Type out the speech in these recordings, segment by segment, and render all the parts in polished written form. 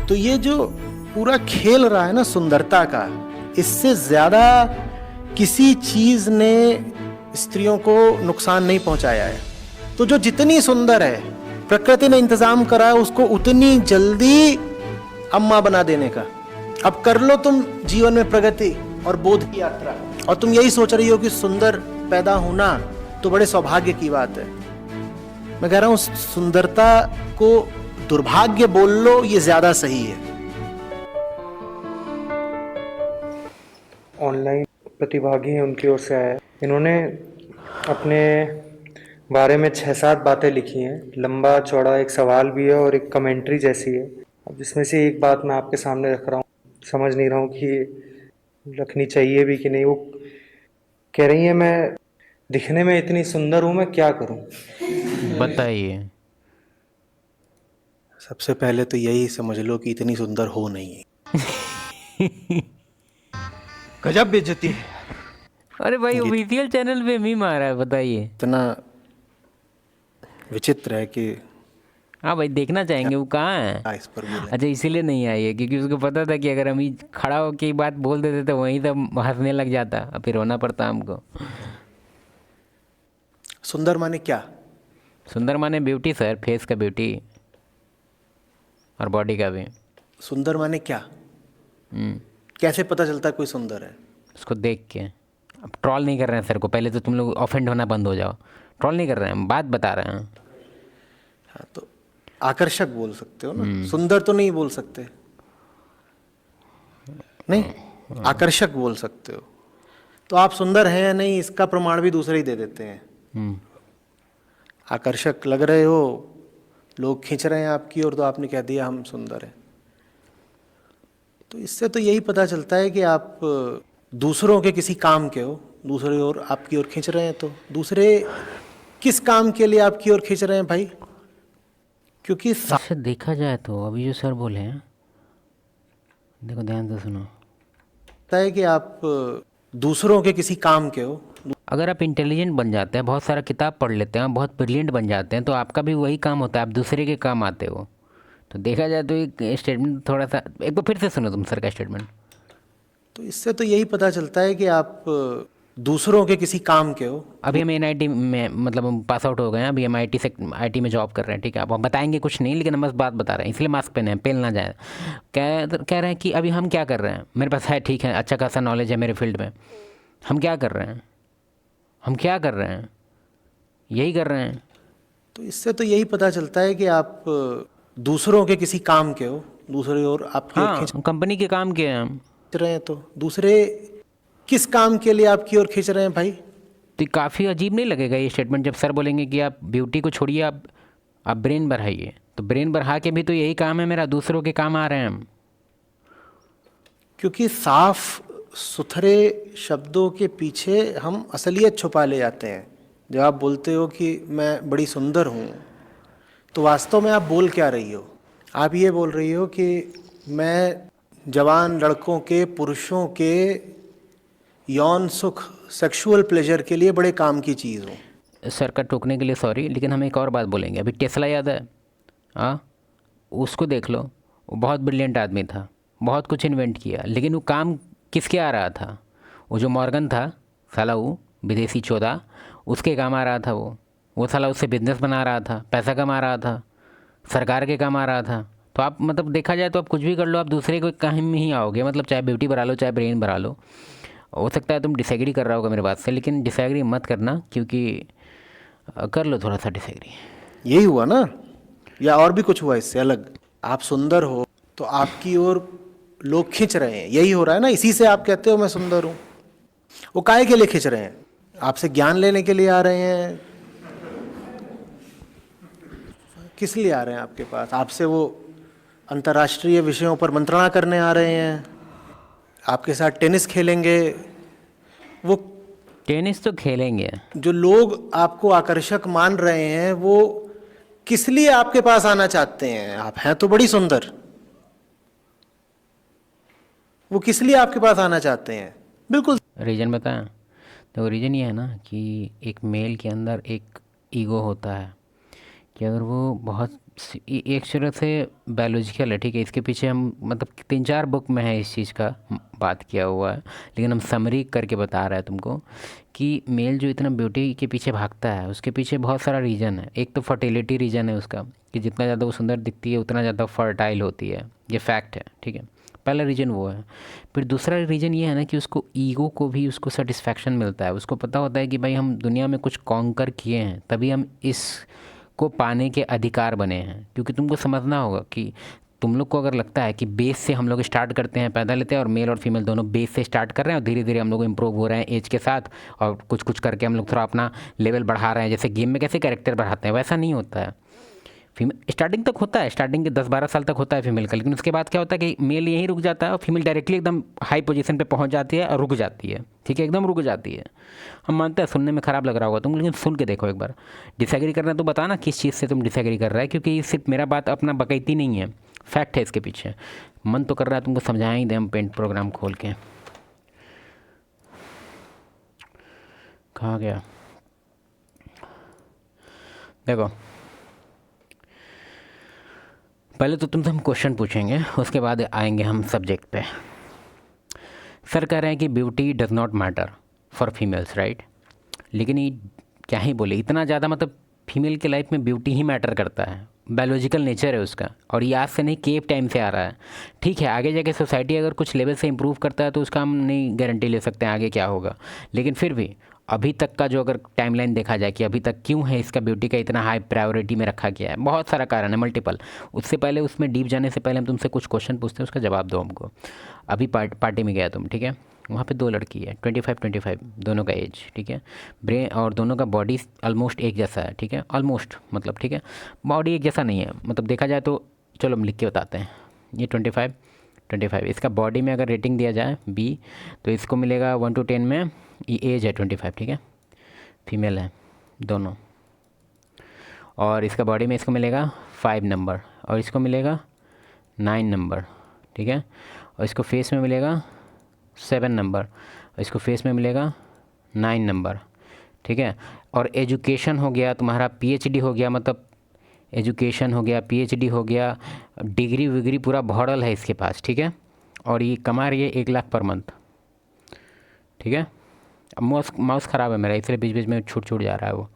तो ये जो पूरा खेल रहा है ना सुंदरता का, इससे ज्यादा किसी चीज ने स्त्रियों को नुकसान नहीं पहुंचाया है। तो जो जितनी सुंदर है, प्रकृति ने इंतजाम करा है उसको उतनी जल्दी अम्मा बना देने का। अब कर लो तुम जीवन में प्रगति और बोध की यात्रा, और तुम यही सोच रही हो कि सुंदर पैदा होना तो बड़े सौभाग्य की बात है। मैं कह रहा हूं सुंदरता को दुर्भाग्य बोल लो, ये ज्यादा सही है। ऑनलाइन प्रतिभागी हैं, उनकी ओर से आया है। इन्होंने अपने बारे में 6-7 बातें लिखी हैं। लंबा चौड़ा एक सवाल भी है और एक कमेंट्री जैसी है। अब जिसमें से एक बात मैं आपके सामने रख रहा हूँ, समझ नहीं रहा हूँ कि रखनी चाहिए भी कि नहीं। वो कह रही है, मैं दिखने में इतनी सुंदर हूँ, मैं क्या करूँ? बताइए। सबसे पहले तो यही समझ लो कि इतनी सुंदर हो नहीं। गजब बेइज्जती है। अरे भाई ऑफिशियल चैनल पे मीम आ रहा है, बताइए। इतना विचित्र है कि हाँ भाई, देखना चाहेंगे वो कहाँ है। इस पर बोले। अच्छा, इसीलिए नहीं आई है क्योंकि उसको पता था कि अगर हम ही खड़ा होके बात बोल देते तो वहीं तब हंसने लग जाता, और फिर रोना पड़ता हमको। सुंदर माने क्या? सुंदर माने ब्यूटी सर, फेस का ब्यूटी और बॉडी का भी। सुंदर माने क्या? कैसे पता चलता है कोई सुंदर है? उसको देख के। अब ट्रॉल नहीं कर रहे हैं सर को, पहले तो तुम लोग ऑफेंड होना बंद हो जाओ। ट्रॉल नहीं कर रहे हैं, हम बात बता रहे हैं। हाँ, तो आकर्षक बोल सकते हो ना, सुंदर तो नहीं बोल सकते। नहीं, आकर्षक बोल सकते हो। तो आप सुंदर हैं या नहीं इसका प्रमाण भी दूसरे ही दे देते हैं। आकर्षक लग रहे हो, लोग खींच रहे हैं आपकी ओर, तो आपने कह दिया हम सुंदर हैं। तो इससे तो यही पता चलता है कि आप दूसरों के किसी काम के हो, दूसरे ओर आपकी ओर खींच रहे हैं। तो दूसरे किस काम के लिए आपकी ओर खींच रहे हैं भाई? क्योंकि ऐसे देखा जाए तो अभी जो सर बोले हैं, देखो ध्यान से सुनो, है कि आप दूसरों के किसी काम के हो। अगर आप इंटेलिजेंट बन जाते हैं, बहुत सारा किताब पढ़ लेते हैं, बहुत ब्रिलियंट बन जाते हैं, तो आपका भी वही काम होता है, आप दूसरे के काम आते हो। तो देखा जाए तो एक स्टेटमेंट थोड़ा सा एक बार फिर से सुनो तुम सर का स्टेटमेंट। तो इससे तो यही पता चलता है कि आप दूसरों के किसी काम के हो। अभी हम NIT में मतलब हम पास आउट हो गए हैं, अभी हम IT में जॉब कर रहे हैं, ठीक है। अब हम बताएंगे कुछ नहीं, लेकिन हम बस बात बता रहे हैं, इसलिए मास्क पहने हैं, पेल ना जाए। कह रहे हैं कि अभी हम क्या कर रहे हैं, मेरे पास है, ठीक है, अच्छा खासा नॉलेज है मेरे फील्ड में। हम क्या कर रहे हैं, हम क्या कर रहे हैं, यही कर रहे हैं। तो इससे तो यही पता चलता है कि आप दूसरों के किसी काम के हो, दूसरे ओर आपकी ओर हाँ, कंपनी के काम के हैं हम। खींच रहे हैं। तो दूसरे किस काम के लिए आपकी ओर खींच रहे हैं भाई? तो काफ़ी अजीब नहीं लगेगा ये स्टेटमेंट जब सर बोलेंगे कि आप ब्यूटी को छोड़िए, आप ब्रेन बढ़ाइए। तो ब्रेन बढ़ा के भी तो यही काम है मेरा, दूसरों के काम आ रहे हैं हम। क्योंकि साफ सुथरे शब्दों के पीछे हम असलियत छुपा ले जाते हैं। जब आप बोलते हो कि मैं बड़ी सुंदर हूँ, तो वास्तव में आप बोल क्या रही हो? आप ये बोल रही हो कि मैं जवान लड़कों के, पुरुषों के यौन सुख, सेक्सुअल प्लेजर के लिए बड़े काम की चीज़ हूँ। सर का टोकने के लिए सॉरी, लेकिन हम एक और बात बोलेंगे। अभी टेस्ला याद है? हाँ, उसको देख लो, वो बहुत ब्रिलियंट आदमी था, बहुत कुछ इन्वेंट किया, लेकिन वो काम किसके आ रहा था? वो जो मॉर्गन था साला, वो विदेशी चौधा, उसके काम आ रहा था। वो साला उससे बिजनेस बना रहा था, पैसा कमा रहा था, सरकार के काम आ रहा था। तो आप मतलब देखा जाए तो आप कुछ भी कर लो, आप दूसरे के काम में ही आओगे। मतलब चाहे ब्यूटी बढ़ा लो, चाहे ब्रेन बढ़ा लो। हो सकता है तुम डिसएग्री कर रहा होगा मेरे बात से, लेकिन डिसएग्री मत करना, क्योंकि कर लो थोड़ा सा डिसएग्री। यही हुआ ना, या और भी कुछ हुआ इससे अलग? आप सुंदर हो तो आपकी ओर लोग खींच रहे हैं, यही हो रहा है ना। इसी से आप कहते हो मैं सुंदर हूँ। वो काहे के लिए खींच रहे हैं? आपसे ज्ञान लेने के लिए आ रहे हैं? किस लिए आ रहे हैं आपके पास? आपसे वो अंतर्राष्ट्रीय विषयों पर मंत्रणा करने आ रहे हैं, आपके साथ टेनिस खेलेंगे। वो टेनिस तो खेलेंगे। जो लोग आपको आकर्षक मान रहे हैं, वो किस लिए आपके पास आना चाहते हैं? आप हैं तो बड़ी सुंदर। वो किस लिए आपके पास आना चाहते हैं? बिल्कुल रीज़न बताएं तो रीज़न ये है ना कि एक मेल के अंदर एक ईगो होता है कि अगर वो बहुत एक तरह से बायोलॉजिकल है, ठीक है, इसके पीछे हम मतलब 3-4 बुक में है इस चीज़ का बात किया हुआ है, लेकिन हम समरी करके बता रहे हैं तुमको कि मेल जो इतना ब्यूटी के पीछे भागता है उसके पीछे बहुत सारा रीज़न है। एक तो फर्टिलिटी रीज़न है उसका, कि जितना ज़्यादा वो सुंदर दिखती है उतना ज़्यादा फर्टाइल होती है, ये फैक्ट है, ठीक है, पहला रीज़न वो है। फिर दूसरा रीज़न ये है ना कि उसको ईगो को भी उसको सेटिस्फैक्शन मिलता है, उसको पता होता है कि भाई हम दुनिया में कुछ कॉन्कर किए हैं तभी हम इस को पाने के अधिकार बने हैं। क्योंकि तुमको समझना होगा कि तुम लोग को अगर लगता है कि बेस से हम लोग स्टार्ट करते हैं, पैदा लेते हैं, और मेल और फीमेल दोनों बेस से स्टार्ट कर रहे हैं और धीरे धीरे हम लोग इम्प्रूव हो रहे हैं एज के साथ, और कुछ कुछ करके हम लोग थोड़ा अपना लेवल बढ़ा रहे हैं, जैसे गेम में कैसे कैरेक्टर बढ़ाते हैं वैसा नहीं होता है। फीमेल स्टार्टिंग तक होता है, स्टार्टिंग के 10-12 साल तक होता है फीमेल का, लेकिन उसके बाद क्या होता है कि मेल यहीं रुक जाता है और फीमेल डायरेक्टली एकदम हाई पोजीशन पे पहुंच जाती है और रुक जाती है, ठीक है, एकदम रुक जाती है। हम मानते हैं सुनने में ख़राब लग रहा होगा तुम, लेकिन सुन के देखो एक बार। डिसएग्री करना तो बताना किस चीज़ से तुम डिसएग्री कर रहा है, क्योंकि ये सिर्फ मेरा बात अपना बकैती नहीं है, फैक्ट है इसके पीछे। मन तो कर रहा है तुमको समझा ही दें हम पेंट प्रोग्राम खोल के। कहाँ गया, देखो पहले तो तुमसे हम क्वेश्चन पूछेंगे, उसके बाद आएंगे हम सब्जेक्ट पे। सर कह रहे हैं कि beauty does not matter for females, right, लेकिन ये क्या ही बोले, इतना ज़्यादा मतलब फीमेल के लाइफ में ब्यूटी ही मैटर करता है, बायोलॉजिकल नेचर है उसका, और ये आज से नहीं केव टाइम से आ रहा है। ठीक है, आगे जाके सोसाइटी अगर कुछ लेवल से इम्प्रूव करता है तो उसका हम नहीं गारंटी ले सकते हैं आगे क्या होगा, लेकिन फिर भी अभी तक का जो अगर टाइमलाइन देखा जाए कि अभी तक क्यों है इसका ब्यूटी का इतना हाई प्रायोरिटी में रखा गया है, बहुत सारा कारण है, मल्टीपल। उससे पहले उसमें डीप जाने से पहले हम तुमसे कुछ क्वेश्चन पूछते हैं, उसका जवाब दो हमको। अभी पार्टी में गया तुम, ठीक है, वहाँ पे 2 लड़की है, 25-25 दोनों का एज, ठीक है, ब्रेन और दोनों का बॉडी ऑलमोस्ट एक जैसा है, ठीक है, ऑलमोस्ट मतलब, ठीक है, बॉडी एक जैसा नहीं है, मतलब देखा जाए तो चलो हम लिख के बताते हैं। ये 25, इसका बॉडी में अगर रेटिंग दिया जाए बी तो इसको मिलेगा 1 to 10 में, ये एज है 25, ठीक है, फीमेल है दोनों, और इसका बॉडी में इसको मिलेगा 5 नंबर और इसको मिलेगा 9 नंबर, ठीक है, और इसको फेस में मिलेगा 7 नंबर और इसको फेस में मिलेगा 9 नंबर, ठीक है। और एजुकेशन हो गया तुम्हारा, पीएचडी हो गया, मतलब एजुकेशन हो गया, पीएचडी हो गया, डिग्री विग्री पूरा भरल है इसके पास, ठीक है, और ये कमा रही है 1 लाख पर मंथ, ठीक है। अब माउस ख़राब है मेरा इसलिए बीच बीच में छूट जा रहा है वो,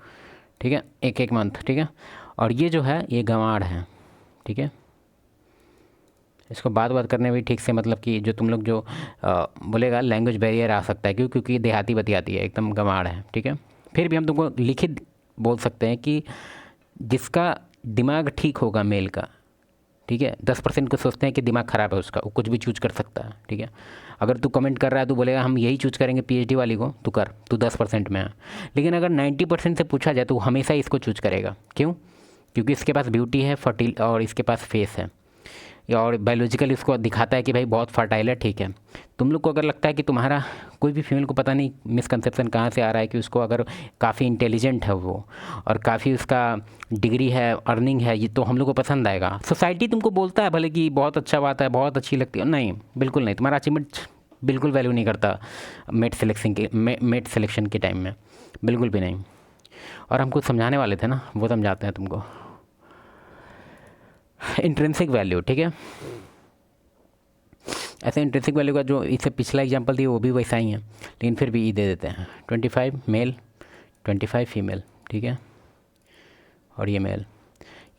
ठीक है, 1 मंथ, ठीक है। और ये जो है ये गंवार है, ठीक है, इसको बात करने में भी ठीक से, मतलब कि जो तुम लोग जो बोलेगा लैंग्वेज बैरियर आ सकता है, क्योंकि देहाती बतियाती है, एकदम गंवार है, ठीक है। फिर भी हम तुमको लिखित बोल सकते हैं कि जिसका दिमाग ठीक होगा मेल का, ठीक है, 10% को सोचते हैं कि दिमाग ख़राब है उसका, वो कुछ भी चूज कर सकता है, ठीक है। अगर तू कमेंट कर रहा है, तू बोलेगा हम यही चूज करेंगे पीएचडी वाली को, तू कर, तू 10% में है, लेकिन अगर 90% से पूछा जाए तो हमेशा इसको चूज करेगा। क्यों? क्योंकि इसके पास ब्यूटी है, फर्टिल, और इसके पास फेस है, और बायोलॉजिकली इसको दिखाता है कि भाई बहुत फर्टाइल है, ठीक है। तुम लोग को अगर लगता है कि तुम्हारा कोई भी फीमेल को पता नहीं मिसकंसेप्शन कहाँ से आ रहा है कि उसको अगर काफ़ी इंटेलिजेंट है वो और काफ़ी उसका डिग्री है, अर्निंग है, ये तो हम लोग को पसंद आएगा। सोसाइटी तुमको बोलता है भले कि बहुत अच्छा बात है, बहुत अच्छी लगती है, नहीं, बिल्कुल नहीं, तुम्हारा अचीवमेंट बिल्कुल वैल्यू नहीं करता मेट सिलेक्शन के टाइम में, बिल्कुल भी नहीं। और हम कुछ समझाने वाले थे ना, वो समझाते हैं तुमको। इंट्रिंसिक वैल्यू, ठीक है, ऐसे इंट्रिंसिक वैल्यू का जो इससे पिछला एग्जांपल दिया वो भी वैसा ही है, लेकिन फिर भी ये दे देते हैं 25 मेल 25 फीमेल, ठीक है, और ये मेल।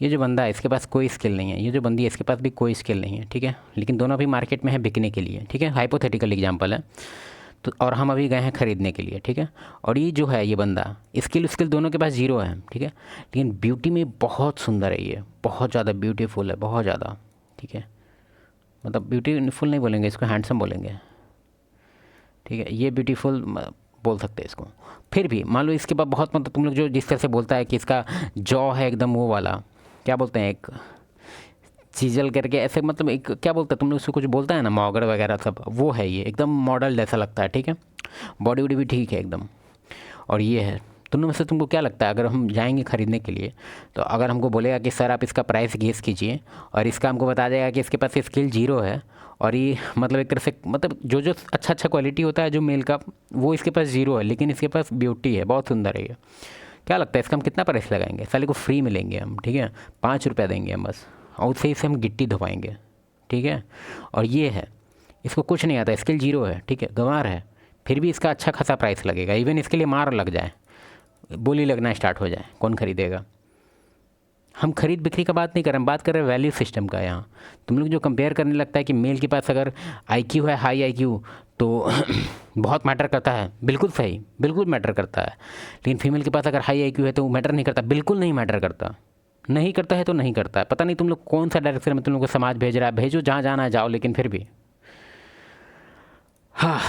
ये जो बंदा है इसके पास कोई स्किल नहीं है, ये जो बंदी है इसके पास भी कोई स्किल नहीं है, ठीक है, लेकिन दोनों अभी मार्केट में है बिकने के लिए, ठीक है, हाइपोथेटिकल एग्जांपल है तो, और हम अभी गए हैं ख़रीदने के लिए, ठीक है। और ये जो है ये बंदा स्किल दोनों के पास 0 है, ठीक है, लेकिन ब्यूटी में बहुत सुंदर है, ये बहुत ज़्यादा ब्यूटीफुल है, बहुत ज़्यादा, ठीक है, मतलब ब्यूटीफुल नहीं बोलेंगे इसको, हैंडसम बोलेंगे, ठीक है, ये ब्यूटीफुल बोल सकते हैं इसको। फिर भी मान लो इसके पास बहुत, मतलब तुम लोग जो जिस तरह से बोलता है कि इसका जॉ है एकदम वो वाला, क्या बोलते हैं, एक चीजल करके ऐसे, मतलब एक क्या बोलते हैं तुम लोग उसको, कुछ बोलता है ना, मॉगर वगैरह सब, वो है ये, एकदम मॉडल जैसा लगता है, ठीक है, बॉडी वॉडी भी ठीक है एकदम। और ये है, दोनों में से तुमको क्या लगता है अगर हम जाएंगे ख़रीदने के लिए, तो अगर हमको बोलेगा कि सर आप इसका प्राइस गेस कीजिए, और इसका हमको बता देगा कि इसके पास स्किल 0 है, और ये मतलब एक तरह से, मतलब जो अच्छा क्वालिटी होता है जो मेल का वो इसके पास 0 है, लेकिन इसके पास ब्यूटी है, बहुत सुंदर है ये, क्या लगता है इसका हम कितना प्राइस लगाएंगे? साले को फ्री में लेंगे हम, ठीक है, 5 रुपये देंगे हम बस, और उससे इसे हम गिट्टी धोवाएंगे, ठीक है। और ये है, इसको कुछ नहीं आता, स्किल 0 है, ठीक है, गंवार है, फिर भी इसका अच्छा खासा प्राइस लगेगा। इवन इसके लिए मार लग जाए, बोली लगना स्टार्ट हो जाए, कौन खरीदेगा? हम खरीद बिक्री का बात नहीं कर रहे, हम बात कर रहे हैं वैल्यू सिस्टम का। यहाँ तुम लोग जो कंपेयर करने लगता है कि मेल के पास अगर IQ है, हाई IQ, तो बहुत मैटर करता है, बिल्कुल सही, बिल्कुल मैटर करता है। लेकिन फीमेल के पास अगर हाई IQ है तो वो मैटर नहीं करता, बिल्कुल नहीं मैटर करता, नहीं करता है तो नहीं करता है। पता नहीं तुम लोग कौन सा डायरेक्शन में तुम लोग को समाज भेज रहा है, भेजो जहाँ जाना है जाओ, लेकिन फिर भी हाँ,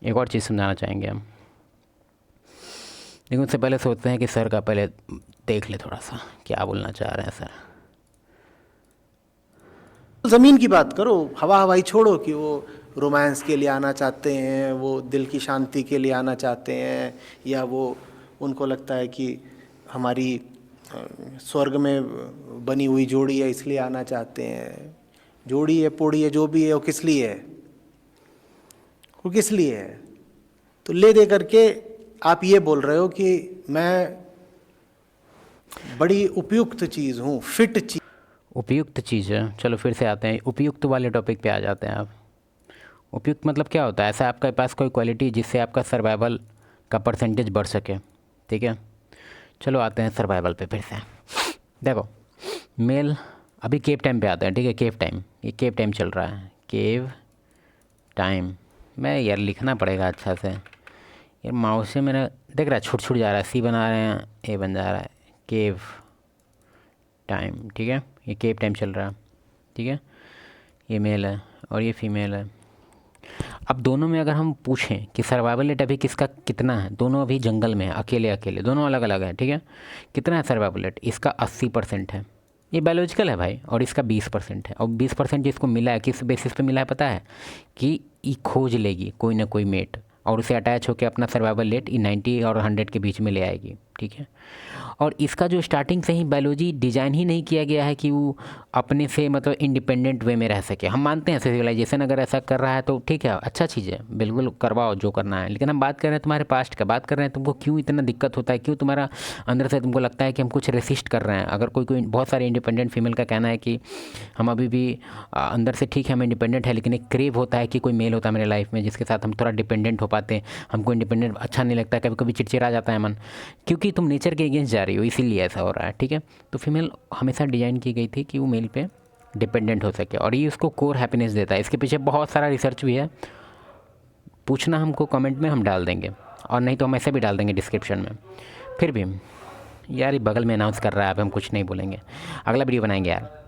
एक और चीज़ समझाना चाहेंगे हम, लेकिन उससे पहले सोचते हैं कि सर का पहले देख ले थोड़ा सा क्या बोलना चाह रहे हैं सर। ज़मीन की बात करो, हवा हवाई छोड़ो कि वो रोमांस के लिए आना चाहते हैं, वो दिल की शांति के लिए आना चाहते हैं, या वो उनको लगता है कि हमारी स्वर्ग में बनी हुई जोड़ी है इसलिए आना चाहते हैं। जोड़ी है, पोड़ी है, जो भी है, वो किस लिए है? वो किस लिए है? तो ले दे करके आप ये बोल रहे हो कि मैं बड़ी उपयुक्त चीज़ हूँ, फिट चीज़। उपयुक्त चीज़ है, चलो फिर से आते हैं उपयुक्त वाले टॉपिक पे आ जाते हैं आप। उपयुक्त मतलब क्या होता है? ऐसा आपके पास कोई क्वालिटी जिससे आपका सर्वाइवल का परसेंटेज बढ़ सके, ठीक है। चलो आते हैं सर्वाइवल पे फिर से। देखो मेल, अभी केव टाइम पे आते हैं, ठीक है। केव टाइम, ये केव टाइम चल रहा है, केव टाइम। मैं यार लिखना पड़ेगा अच्छा से यार, माउस से मेरा देख रहा है छूट जा रहा है, C बना रहे हैं, A बन जा रहा है, केव टाइम, ठीक है। ये केव टाइम चल रहा है, ठीक है। ये मेल है और ये फीमेल है। अब दोनों में अगर हम पूछें कि सर्वाइवल रेट अभी किसका कितना है, दोनों अभी जंगल में है, अकेले अकेले, दोनों अलग अलग है, ठीक है। कितना है सर्वाइवल रेट? इसका 80% है, ये बायोलॉजिकल है भाई, और इसका 20% है। और 20% जिसको मिला है, किस बेसिस पे मिला है पता है? कि ये खोज लेगी कोई ना कोई मेट और उसे अटैच होकर अपना सर्वाइवल रेट 90 और 100 के बीच में ले आएगी, ठीक है। और इसका जो स्टार्टिंग से ही बायोलॉजी डिज़ाइन ही नहीं किया गया है कि वो अपने से मतलब इंडिपेंडेंट वे में रह सके। हम मानते हैं सिविलाइजेशन अगर ऐसा कर रहा है तो ठीक है, अच्छा चीज़ है, बिल्कुल करवाओ जो करना है। लेकिन हम बात कर रहे हैं तुम्हारे पास्ट का, बात कर रहे हैं तुमको क्यों इतना दिक्कत होता है, क्यों तुम्हारा अंदर से तुमको लगता है कि हम कुछ रेसिस्ट कर रहे हैं। अगर कोई बहुत सारे इंडिपेंडेंट फीमेल का कहना है कि हम अभी भी अंदर से ठीक है, हम इंडिपेंडेंट है, लेकिन एक क्रेव होता है कि कोई मेल होता है मेरे लाइफ में जिसके साथ हम थोड़ा डिपेंडेंट हो पाते हैं। हमको इंडिपेंडेंट अच्छा नहीं लगता, कभी कभी चिड़चिड़ा जाता है मन, क्योंकि तुम नेचर के अगेंस्ट जा रही हो, इसीलिए ऐसा हो रहा है, ठीक है। तो फीमेल हमेशा डिज़ाइन की गई थी कि वो मेल पे डिपेंडेंट हो सके, और ये उसको कोर हैप्पीनेस देता है। इसके पीछे बहुत सारा रिसर्च भी है, पूछना हमको कमेंट में, हम डाल देंगे, और नहीं तो हम ऐसे भी डाल देंगे डिस्क्रिप्शन में। फिर भी यार ये बगल में अनाउंस कर रहा है, अब हम कुछ नहीं बोलेंगे, अगला वीडियो बनाएंगे यार।